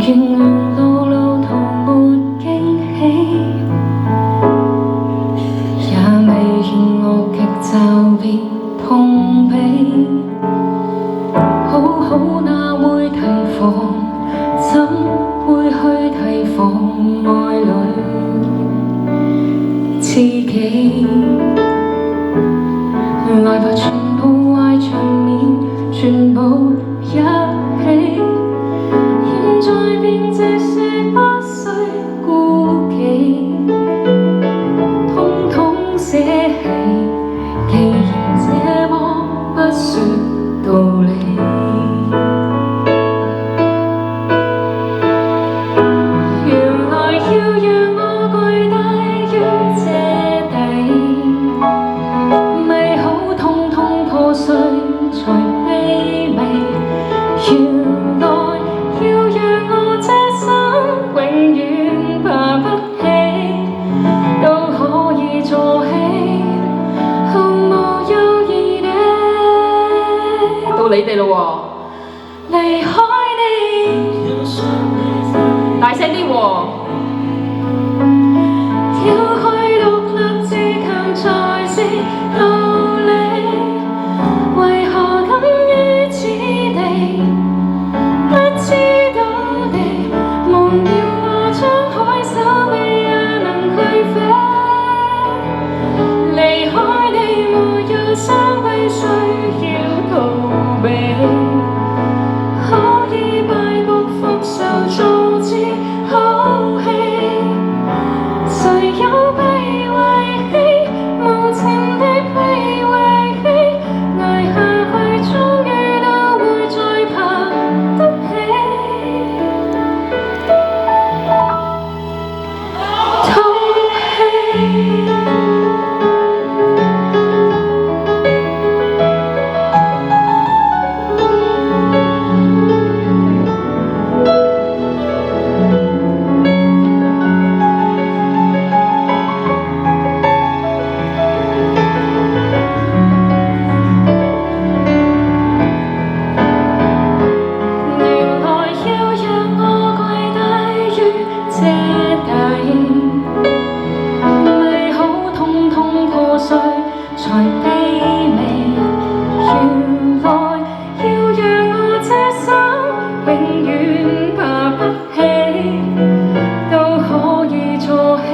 願路路途沒驚喜，也未願樂極就別碰壁。好好那會提防，怎會去提防愛侶知己？來吧，全部壞場面，全部一起。現在便這些不需顧忌，統統捨棄。既然這麼不說道理，原來要讓我跪低於這地，美好統統破碎才卑微。原來要讓我這生永遠爬不起，都可以做戲，毫無猶豫地到你哋咯喎，離開你，大聲啲喎，要去獨立自強才是道理，為何敢於此地？不知道地忘掉我，張開手臂也能去飛。離開你沒有三位需要逃避，可以敗北復仇早知好戲。誰有被遺棄，無情的被遺棄，捱下去終於都會再爬得起。套戲。原來要讓我跪低於這地，美好統統破碎才卑微。原來要讓我這生永遠爬不起，都可以做戲，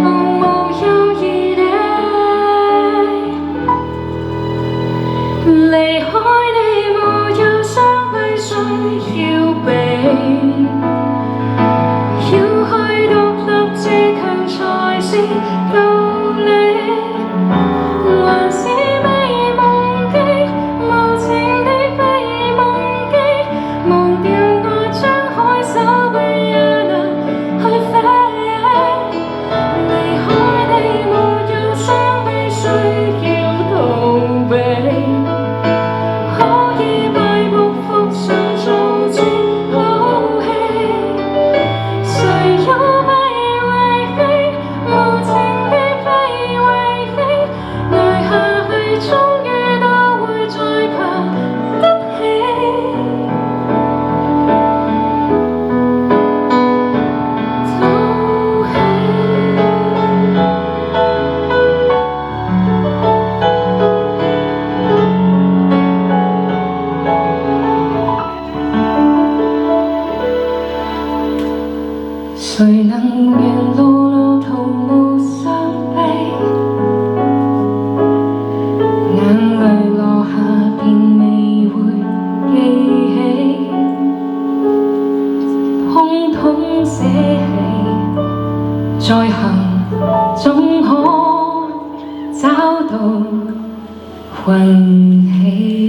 毫無猶豫地離開你，沒有雙臂需要避，要去獨立自強才是道理，還是被忘記，無情地被忘記，忘掉我張開手臂也能去飛。離開你沒有雙臂需要逃避，可以敗北復仇早知好戲。誰有被遺棄，無情地被遺棄，捱下去終於都會再爬得起。套戲。誰能願路路途無傷悲，眼淚落下便未會記起，統統捨棄，再行總可找到運氣。